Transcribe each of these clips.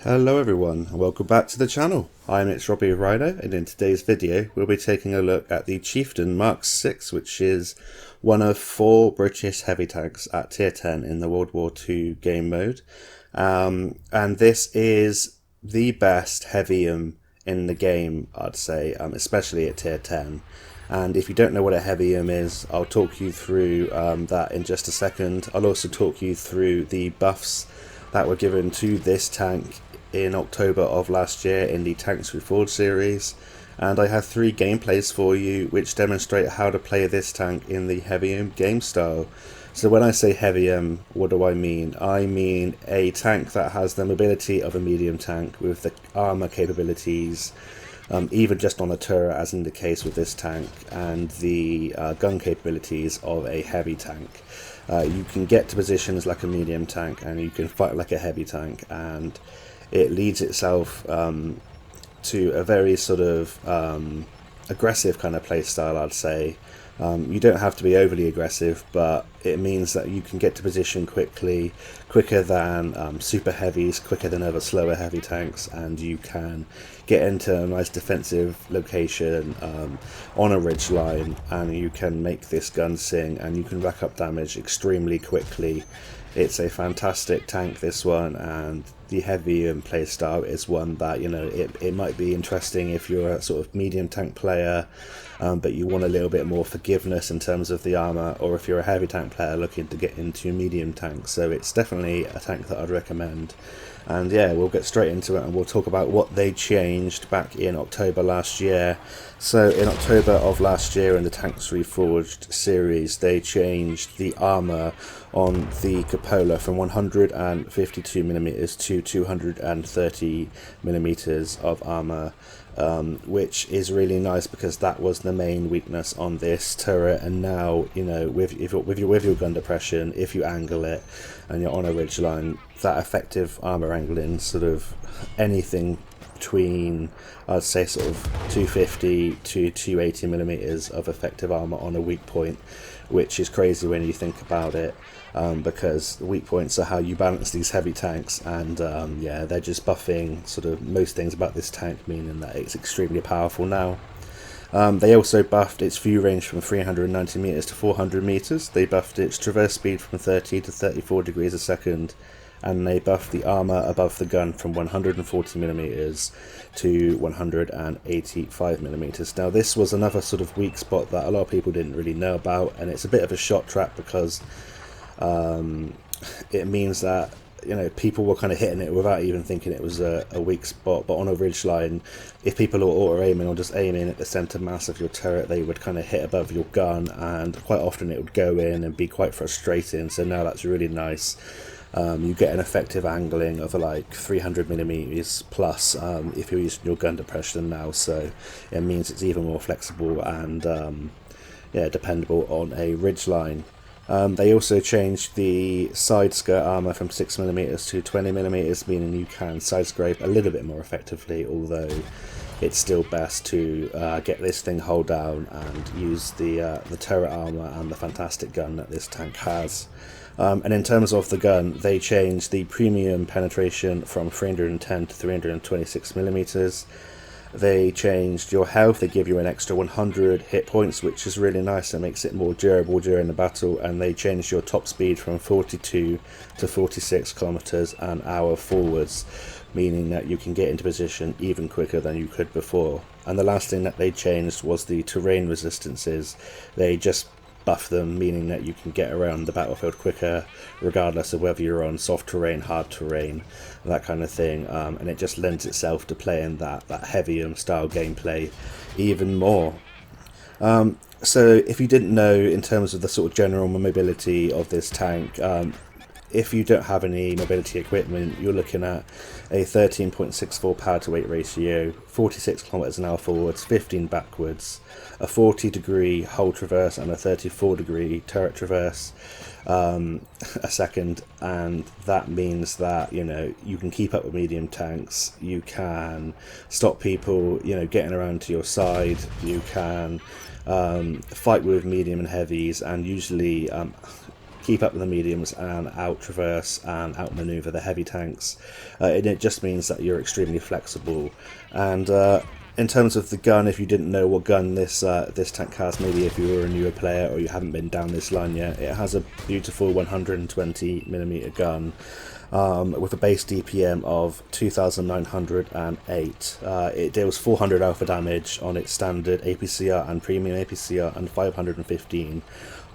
Hello everyone, and welcome back to the channel. I'm Robbie Rhino, and in today's video we'll be taking a look at the Chieftain Mark 6, which is one of 4 British heavy tanks at tier 10 in the World War II game mode. And this is the best Heavium in the game, I'd say, especially at tier 10. And if you don't know what a Heavium is, I'll talk you through that in just a second. I'll also talk you through the buffs that were given to this tank in October of last year in the Tanks Reforged series, and I have 3 gameplays for you which demonstrate how to play this tank in the Heavium game style. So when I say Heavium, what do I mean? I mean a tank that has the mobility of a medium tank with the armour capabilities, even just on the turret as in the case with this tank, and the gun capabilities of a heavy tank. You can get to positions like a medium tank and you can fight like a heavy tank, and it leads itself to a very sort of aggressive kind of play style, I'd say. You don't have to be overly aggressive, but it means that you can get to position quickly, quicker than super heavies, quicker than other slower heavy tanks, and you can get into a nice defensive location on a ridge line, and you can make this gun sing, and you can rack up damage extremely quickly. It's a fantastic tank, this one, and the Heavium playstyle is one that, you know, it might be interesting if you're a sort of medium tank player, but you want a little bit more forgiveness in terms of the armour, or if you're a heavy tank player looking to get into medium tanks. So it's definitely a tank that I'd recommend. And yeah, we'll get straight into it and we'll talk about what they changed back in October last year. So in October of last year in the Tanks Reforged series, they changed the armour on the cupola from 152mm to 230mm of armour, which is really nice because that was the main weakness on this turret. And now, you know, with your gun depression, if you angle it and you're on a ridge line, that effective armour angling, sort of anything between, I'd say, sort of 250 to 280mm of effective armour on a weak point, which is crazy when you think about it, because the weak points are how you balance these heavy tanks, and yeah, they're just buffing sort of most things about this tank, meaning that it's extremely powerful now. They also buffed its view range from 390m to 400m, they buffed its traverse speed from 30 to 34 degrees a second, and they buffed the armour above the gun from 140mm to 185mm. Now this was another sort of weak spot that a lot of people didn't really know about, and it's a bit of a shot trap because it means that, you know, people were kind of hitting it without even thinking it was a weak spot. But on a ridge line, if people are auto-aiming or just aiming at the centre mass of your turret, they would kind of hit above your gun, and quite often it would go in and be quite frustrating. So now that's really nice. You get an effective angling of like 300mm plus if you're using your gun depression now, so it means it's even more flexible and yeah, dependable on a ridge line. They also changed the side skirt armour from 6mm to 20mm, meaning you can side scrape a little bit more effectively, although it's still best to get this thing hull down and use the turret armour and the fantastic gun that this tank has. And in terms of the gun, they changed the premium penetration from 310 to 326mm. They changed your health, they give you an extra 100 hit points, which is really nice and makes it more durable during the battle. And they changed your top speed from 42 to 46 kilometers an hour forwards, meaning that you can get into position even quicker than you could before. And the last thing that they changed was the terrain resistances. They just buff them, meaning that you can get around the battlefield quicker regardless of whether you're on soft terrain, hard terrain, that kind of thing, and it just lends itself to playing that Heavium style gameplay even more. So if you didn't know, in terms of the sort of general mobility of this tank, if you don't have any mobility equipment, you're looking at a 13.64 power to weight ratio, 46 kilometers an hour forwards, 15 backwards, a 40-degree hull traverse and a 34-degree turret traverse a second. And that means that, you know, you can keep up with medium tanks, you can stop people, you know, getting around to your side, you can fight with medium and heavies, and usually keep up with the mediums and out-traverse and outmaneuver the heavy tanks. And it just means that you're extremely flexible. And in terms of the gun, if you didn't know what gun this tank has, maybe if you were a newer player or you haven't been down this line yet, it has a beautiful 120mm gun with a base DPM of 2,908. It deals 400 alpha damage on its standard APCR and premium APCR and 515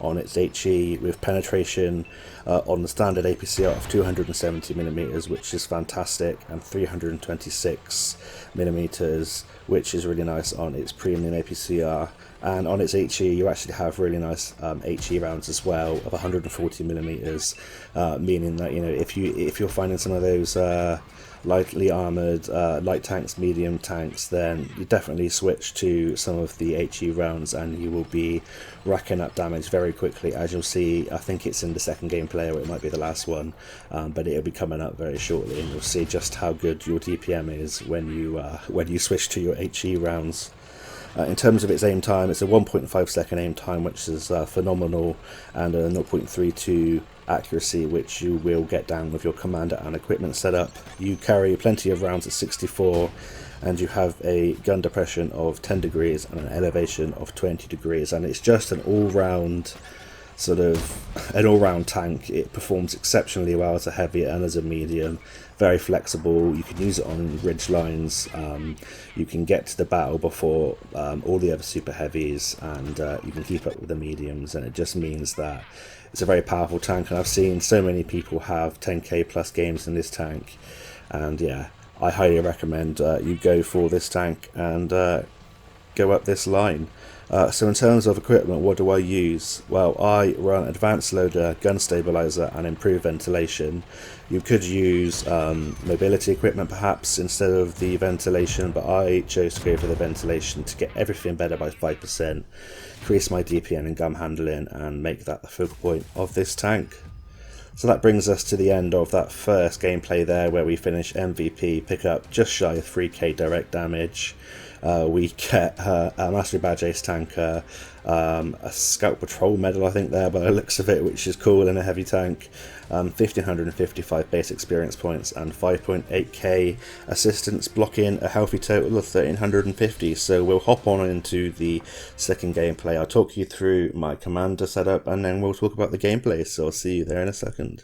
on its HE, with penetration on the standard APCR of 270mm, which is fantastic, and 326mm, which is really nice on its premium APCR. And on its HE, you actually have really nice HE rounds as well of 140mm, meaning that, you know, if you're finding some of those lightly armoured light tanks, medium tanks, then you definitely switch to some of the HE rounds and you will be racking up damage very quickly. As you'll see, I think it's in the second gameplay, or it might be the last one, but it'll be coming up very shortly, and you'll see just how good your DPM is when you switch to your HE rounds. In terms of its aim time, it's a 1.5 second aim time, which is phenomenal, and a 0.32 accuracy, which you will get down with your commander and equipment setup. You carry plenty of rounds at 64, and you have a gun depression of 10 degrees and an elevation of 20 degrees, and it's just an all-round tank. It performs exceptionally well as a heavy and as a medium. Very flexible. You can use it on ridge lines. You can get to the battle before all the other super heavies, and you can keep up with the mediums, and it just means that it's a very powerful tank. And I've seen so many people have 10k plus games in this tank, and yeah, I highly recommend you go for this tank and go up this line. So in terms of equipment, what do I use? Well, I run advanced loader, gun stabilizer, and improved ventilation. You could use mobility equipment perhaps instead of the ventilation, but I chose to go for the ventilation to get everything better by 5%, increase my DPM and gun handling, and make that the focal point of this tank. So that brings us to the end of that first gameplay there, where we finish MVP, pick up just shy of 3k direct damage. We get a Mastery Badge Ace tanker, a Scout Patrol medal I think there by the looks of it, which is cool in a heavy tank, 1,555 base experience points and 5.8k assistance, blocking a healthy total of 1,350. So we'll hop on into the second gameplay. I'll talk you through my commander setup and then we'll talk about the gameplay, so I'll see you there in a second.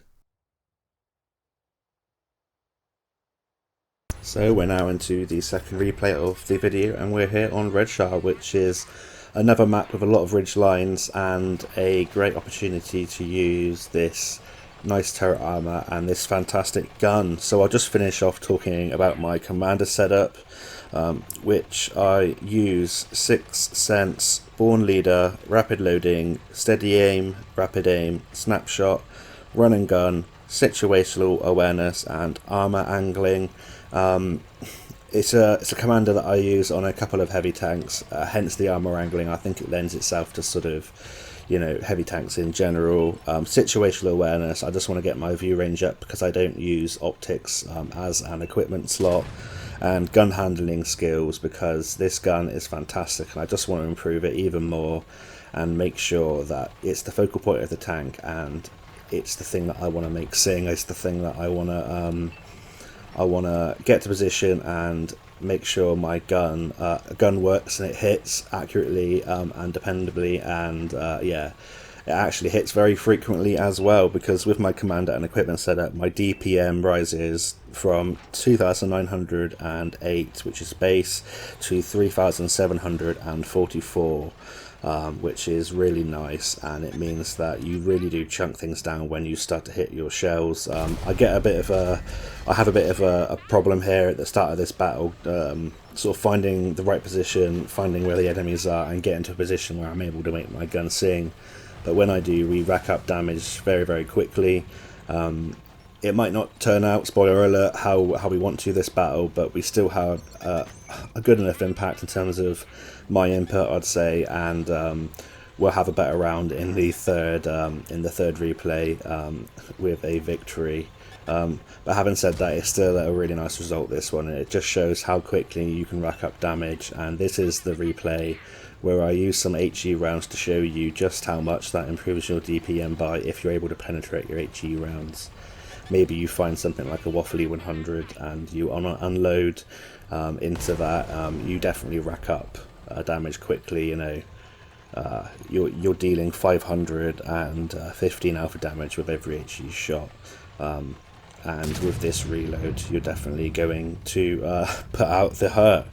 So we're now into the second replay of the video, and we're here on Redshire, which is another map with a lot of ridge lines and a great opportunity to use this nice turret armour and this fantastic gun. So I'll just finish off talking about my commander setup, which I use 6 Sense, Born Leader, Rapid Loading, Steady Aim, Rapid Aim, Snapshot, Run and Gun, Situational Awareness, and Armour Angling. It's a commander that I use on a couple of heavy tanks, hence the armour angling. I think it lends itself to sort of, you know, heavy tanks in general. Situational awareness, I just want to get my view range up because I don't use optics as an equipment slot. And gun handling skills, because this gun is fantastic and I just want to improve it even more and make sure that it's the focal point of the tank, and it's the thing that I want to make sing. It's the thing that I want to get to position and make sure my gun works and it hits accurately and dependably, and yeah, it actually hits very frequently as well, because with my commander and equipment setup, my DPM rises from 2,908, which is base, to 3,744. Which is really nice, and it means that you really do chunk things down when you start to hit your shells. I have a bit of a problem here at the start of this battle, sort of finding the right position, finding where the enemies are, and getting to a position where I'm able to make my gun sing. But when I do, we rack up damage very, very quickly. It might not turn out, spoiler alert, how we want to this battle, but we still have a good enough impact in terms of my input, I'd say, and we'll have a better round in the third replay with a victory. But having said that, it's still a really nice result, this one, and it just shows how quickly you can rack up damage. And this is the replay where I use some HE rounds to show you just how much that improves your DPM by if you're able to penetrate your HE rounds. Maybe you find something like a Waffly 100 and you unload into that, you definitely rack up damage quickly. You know, you're dealing 515 alpha damage with every HE shot, and with this reload you're definitely going to put out the hurt.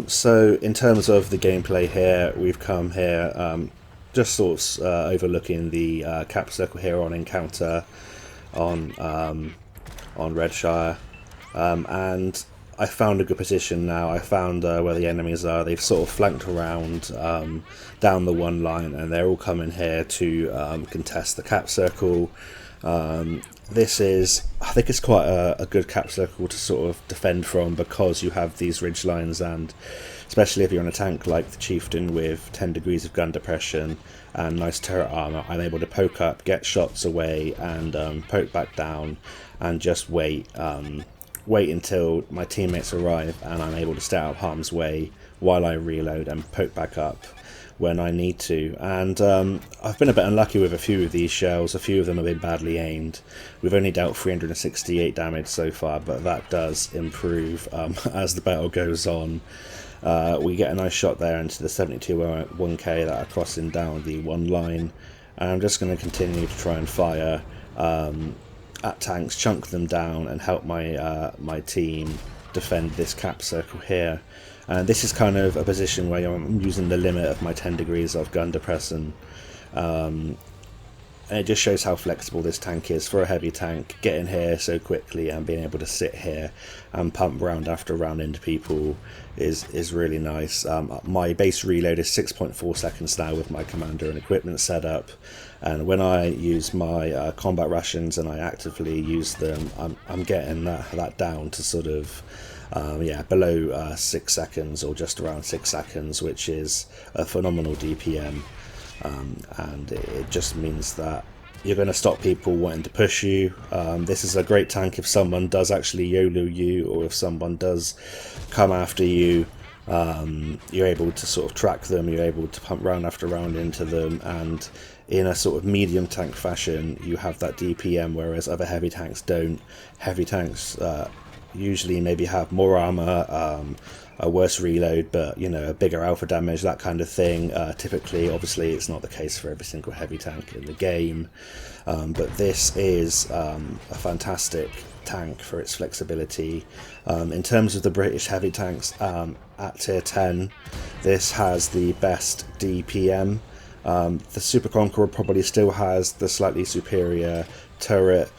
So in terms of the gameplay here, we've come here just sort of overlooking the cap circle here on encounter on Redshire, and I found a good position now. I found where the enemies are. They've sort of flanked around down the one line, and they're all coming here to contest the cap circle. This is, I think it's quite a good cap circle to sort of defend from, because you have these ridge lines, and especially if you're on a tank like the Chieftain with 10 degrees of gun depression and nice turret armour, I'm able to poke up, get shots away, and poke back down and just wait until my teammates arrive, and I'm able to stay out of harm's way while I reload and poke back up when I need to. And I've been a bit unlucky with a few of these shells. A few of them have been badly aimed. We've only dealt 368 damage so far, but that does improve as the battle goes on. We get a nice shot there into the 72 1k that are crossing down the one line, and I'm just going to continue to try and fire at tanks, chunk them down, and help my team defend this cap circle here. And this is kind of a position where I'm using the limit of my 10 degrees of gun depression, and it just shows how flexible this tank is for a heavy tank. Getting here so quickly and being able to sit here and pump round after round into people is really nice. My base reload is 6.4 seconds now with my commander and equipment setup, and when I use my combat rations and I actively use them, I'm getting that down to sort of below 6 seconds, or just around 6 seconds, which is a phenomenal DPM. And it just means that you're going to stop people wanting to push you. This is a great tank if someone does actually YOLO you, or if someone does come after you. You're able to sort of track them, you're able to pump round after round into them, and in a sort of medium tank fashion you have that DPM, whereas other heavy tanks don't. Heavy tanks usually maybe have more armour, a worse reload, but you know, a bigger alpha damage, that kind of thing. Typically, obviously, it's not the case for every single heavy tank in the game, but this is a fantastic tank for its flexibility. In terms of the British heavy tanks at tier 10, this has the best DPM. The Super Conqueror probably still has the slightly superior turret,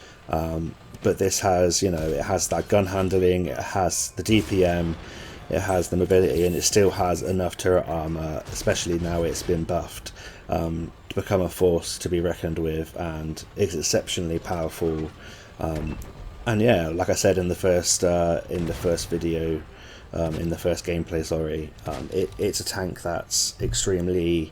but this has, you know, it has that gun handling, it has the DPM, it has the mobility, and it still has enough turret armour, especially now it's been buffed, to become a force to be reckoned with, and it's exceptionally powerful. And yeah, like I said in the first video, in the first gameplay, sorry, it's a tank that's extremely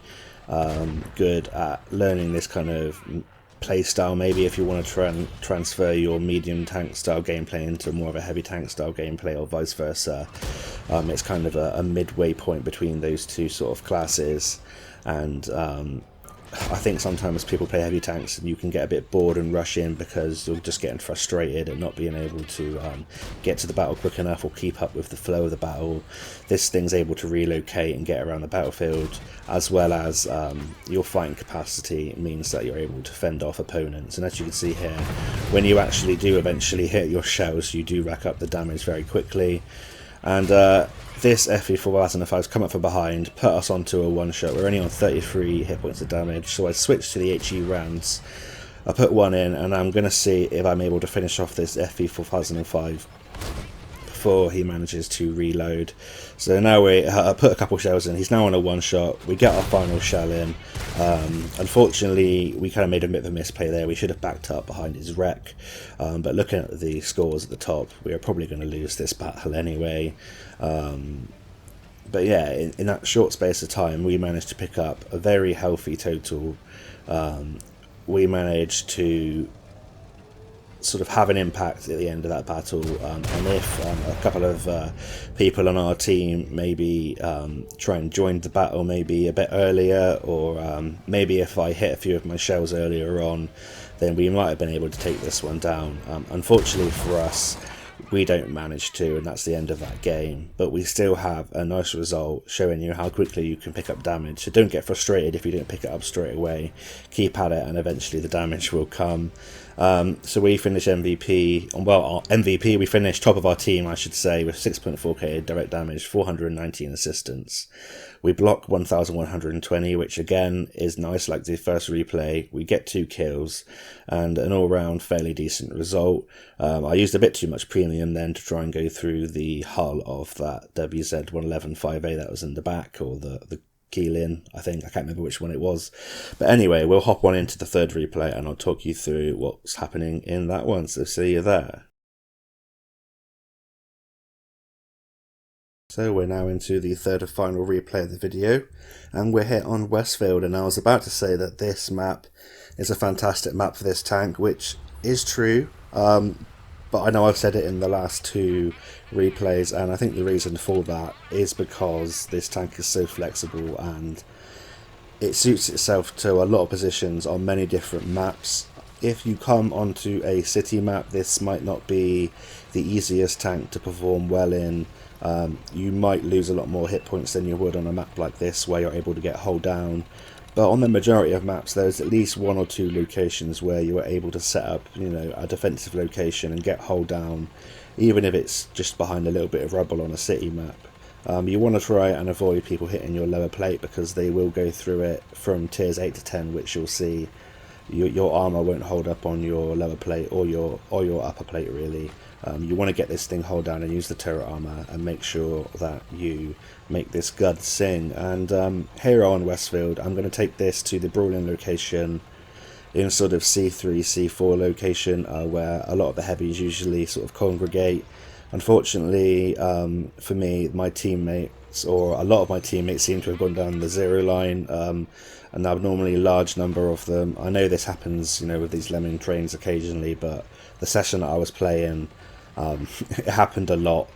good at learning this kind of play style. Maybe if you want to transfer your medium tank style gameplay into more of a heavy tank style gameplay, or vice versa, it's kind of a midway point between those two sort of classes. And I think sometimes people play heavy tanks and you can get a bit bored and rush in because you're just getting frustrated and not being able to get to the battle quick enough or keep up with the flow of the battle. This thing's able to relocate and get around the battlefield, as well as your fighting capacity means that you're able to fend off opponents. And as you can see here, when you actually do eventually hit your shells, you do rack up the damage very quickly. And this FE4005 has come up from behind, put us onto a one-shot. We're only on 33 hit points of damage, so I switched to the HE rounds. I put one in, and I'm going to see if I'm able to finish off this FE4005 before he manages to reload. So now I put a couple shells in. He's now on a one-shot. We get our final shell in. Unfortunately, we kind of made a bit of a misplay there. We should have backed up behind his wreck. But looking at the scores at the top, we are probably going to lose this battle anyway. But yeah, in that short space of time, we managed to pick up a very healthy total. We managed to sort of have an impact at the end of that battle, and if a couple of people on our team maybe try and join the battle maybe a bit earlier, or maybe if I hit a few of my shells earlier on, then we might have been able to take this one down. Unfortunately for us, we don't manage to, and that's the end of that game, but we still have a nice result showing you how quickly you can pick up damage. So don't get frustrated if you don't pick it up straight away. Keep at it and eventually the damage will come. So we finished MVP, well, MVP, we finished top of our team, I should say, with 6.4k direct damage, 419 assistance. We block 1120, which again is nice, like the first replay. We get 2 kills and an all-round fairly decent result. I used a bit too much premium then to try and go through the hull of that WZ-111-5A that was in the back, or the Keelin, I think. I can't remember which one it was. But anyway, we'll hop on into the third replay and I'll talk you through what's happening in that one. So see you there. So we're now into the third and final replay of the video, and we're here on Westfield, and I was about to say that this map is a fantastic map for this tank, which is true, but I know I've said it in the last 2 replays, and I think the reason for that is because this tank is so flexible and it suits itself to a lot of positions on many different maps. If you come onto a city map, this might not be the easiest tank to perform well in. You might lose a lot more hit points than you would on a map like this where you're able to get hull down, but on the majority of maps there's at least 1 or 2 locations where you are able to set up, you know, a defensive location and get hull down, even if it's just behind a little bit of rubble on a city map. You want to try and avoid people hitting your lower plate because they will go through it from tiers 8 to 10, which you'll see your armour won't hold up on your lower plate or your upper plate really. You want to get this thing hold down and use the turret armour and make sure that you make this gun sing. And here on Westfield, I'm going to take this to the brawling location in sort of C3, C4 location, where a lot of the heavies usually sort of congregate. Unfortunately for me, my teammates, or a lot of my teammates, seem to have gone down the 0 line, an abnormally large number of them. I know this happens, you know, with these lemming trains occasionally, but the session that I was playing, it happened a lot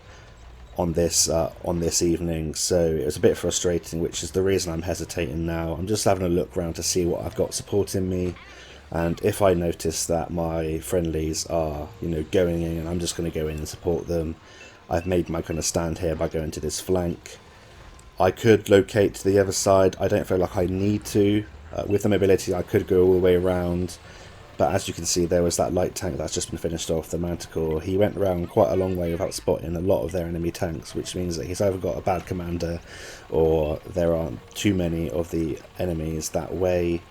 on this evening, so it was a bit frustrating, which is the reason I'm hesitating now. I'm just having a look around to see what I've got supporting me, and if I notice that my friendlies are, you know, going in, I'm just going to go in and support them. I've made my kind of stand here by going to this flank. I could locate to the other side. I don't feel like I need to. With the mobility I could go all the way around, but as you can see, there was that light tank that's just been finished off, the Manticore. He went around quite a long way without spotting a lot of their enemy tanks, which means that he's either got a bad commander or there aren't too many of the enemies that way.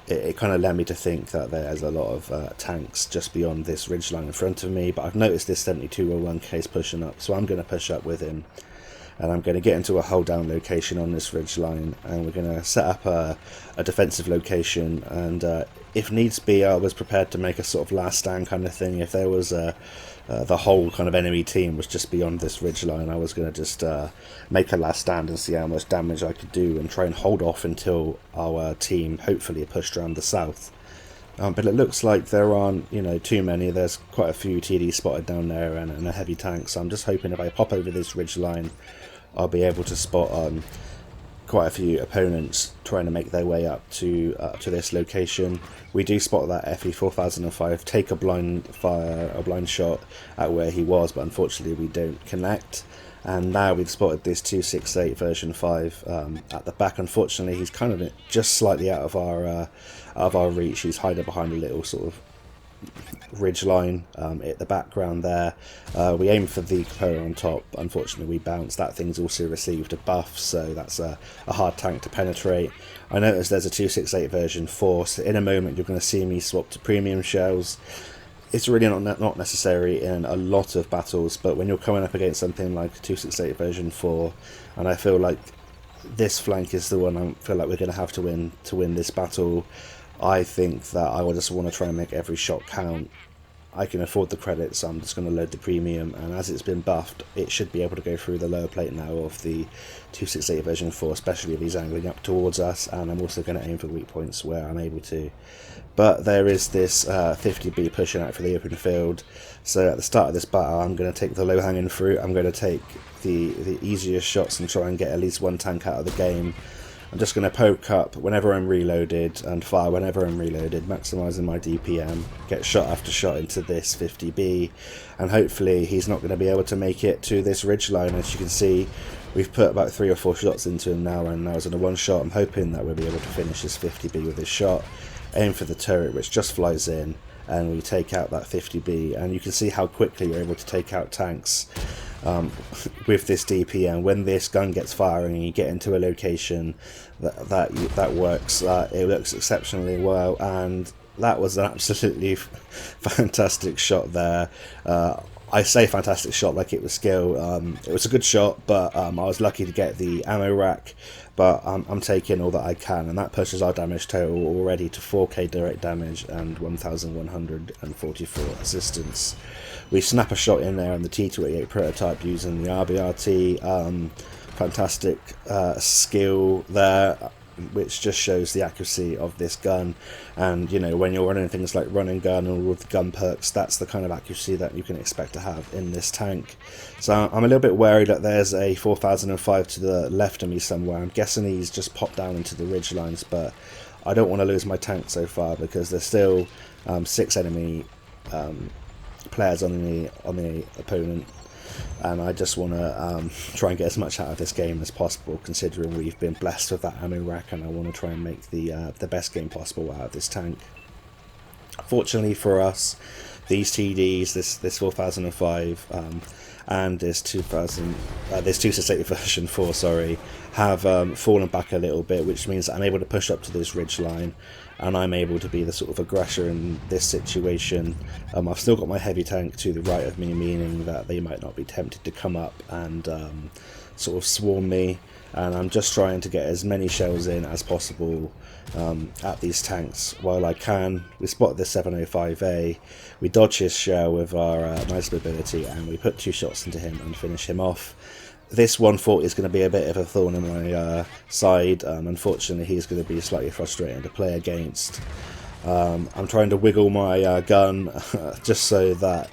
It kind of led me to think that there's a lot of tanks just beyond this ridgeline in front of me, but I've noticed this 7201 case pushing up, so I'm going to push up with him. And I'm going to get into a hold down location on this ridge line, and we're going to set up a defensive location, and if needs be, I was prepared to make a sort of last stand kind of thing. If there was the whole kind of enemy team was just beyond this ridge line, I was going to just make a last stand and see how much damage I could do and try and hold off until our team hopefully pushed around the south. But it looks like there aren't, you know, too many. There's quite a few TD spotted down there and a heavy tank, so I'm just hoping if I pop over this ridge line, I'll be able to spot quite a few opponents trying to make their way up to this location. We do spot that FE 4005 take a blind shot at where he was, but unfortunately we don't connect. And now we've spotted this 268 version 5 at the back. Unfortunately, he's kind of just slightly out of our reach. He's hiding behind a little sort of ridge line at the background there. We aim for the Capoeira on top. Unfortunately, we bounced. That thing's also received a buff, so that's a hard tank to penetrate. I noticed there's a 268 version 4, so in a moment you're going to see me swap to premium shells. It's really not necessary in a lot of battles, but when you're coming up against something like 268 version 4, and I feel like this flank is the one I feel like we're going to have to win this battle, I think that I will just want to try and make every shot count I can afford the credits, so I'm just going to load the premium, and as it's been buffed, it should be able to go through the lower plate now of the 268 version 4, especially if he's angling up towards us, and I'm also going to aim for weak points where I'm able to. But there is this 50B pushing out for the open field, so at the start of this battle I'm going to take the low-hanging fruit. I'm going to take the easiest shots and try and get at least one tank out of the game. I'm just going to poke up whenever I'm reloaded and fire whenever I'm reloaded, maximising my DPM, get shot after shot into this 50B, and hopefully he's not going to be able to make it to this ridgeline. As you can see, we've put about 3 or 4 shots into him now, and now it's in a one shot. I'm hoping that we'll be able to finish this 50B with this shot, aim for the turret which just flies in, and we take out that 50B, and you can see how quickly you're able to take out tanks with this DPM. When this gun gets firing and you get into a location that works, it works exceptionally well, and that was an absolutely fantastic shot there. I say fantastic shot like it was skill. It was a good shot, but I was lucky to get the ammo rack, but I'm taking all that I can, and that pushes our damage total already to 4k direct damage and 1144 assistance. We snap a shot in there on the T288 prototype using the RBRT. Fantastic skill there, which just shows the accuracy of this gun. And you know, when you're running things like run and gun or with gun perks, that's the kind of accuracy that you can expect to have in this tank. So I'm a little bit worried that there's a 4005 to the left of me somewhere. I'm guessing he's just popped down into the ridge lines, but I don't want to lose my tank so far because there's still 6 enemy players on the opponent, and I just want to try and get as much out of this game as possible, considering we've been blessed with that ammo rack, and I want to try and make the best game possible out of this tank. Fortunately for us, these TDs, this 4005 and this 268 version 4, sorry, have fallen back a little bit, which means that I'm able to push up to this ridge line, and I'm able to be the sort of aggressor in this situation. I've still got my heavy tank to the right of me, meaning that they might not be tempted to come up and sort of swarm me, and I'm just trying to get as many shells in as possible at these tanks while I can. We spot the 705A, we dodge his shell with our nice mobility, and we put 2 shots into him and finish him off. This 140 is going to be a bit of a thorn in my side. Unfortunately, he's going to be slightly frustrating to play against. I'm trying to wiggle my gun just so that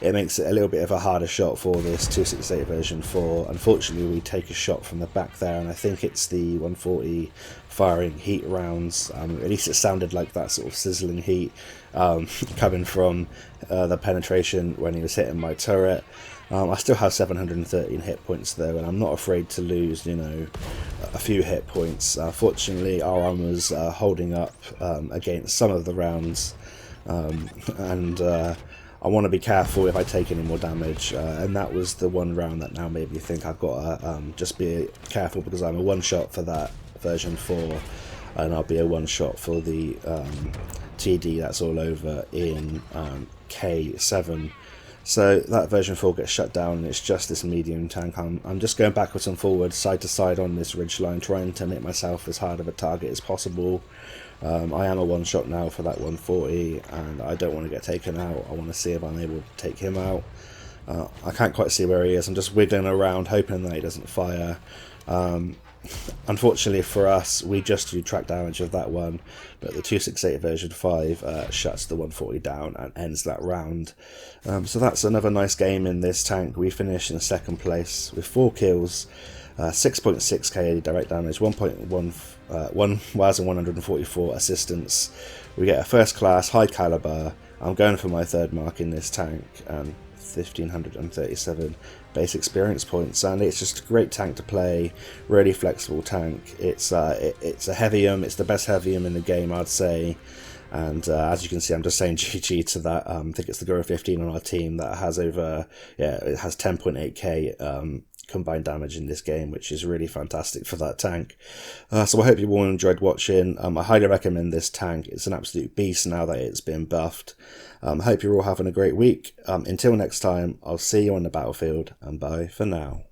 it makes it a little bit of a harder shot for this 268 version 4. Unfortunately, we take a shot from the back there, and I think it's the 140 firing heat rounds. At least it sounded like that sort of sizzling heat coming from the penetration when he was hitting my turret. I still have 713 hit points though, and I'm not afraid to lose, you know, a few hit points. Fortunately, our armor's holding up against some of the rounds, and I want to be careful if I take any more damage, and that was the one round that now made me think I've got to just be careful, because I'm a one-shot for that version 4, and I'll be a one-shot for the TD that's all over in K7. So that version 4 gets shut down, and it's just this medium tank. I'm just going backwards and forwards, side to side on this ridgeline, trying to make myself as hard of a target as possible. I am a one-shot now for that 140, and I don't want to get taken out. I want to see if I'm able to take him out. I can't quite see where he is. I'm just wiggling around, hoping that he doesn't fire. Unfortunately for us, we just do track damage of that one, but the 268 version 5 shuts the 140 down and ends that round. So that's another nice game in this tank. We finish in 2nd place with 4 kills, 6.6k direct damage, 1,144 assistance. We get a first class high caliber. I'm going for my 3rd mark in this tank, 1,537 base experience points, and it's just a great tank to play. Really flexible tank. It's a Heavium. It's the best Heavium in the game, I'd say. And as you can see, I'm just saying GG to that. I think it's the Guru 15 on our team that has over, it has 10.8k combined damage in this game, which is really fantastic for that tank. So I hope you all enjoyed watching. I highly recommend this tank. It's an absolute beast now that it's been buffed. I hope you're all having a great week. Until next time, I'll see you on the battlefield, and bye for now.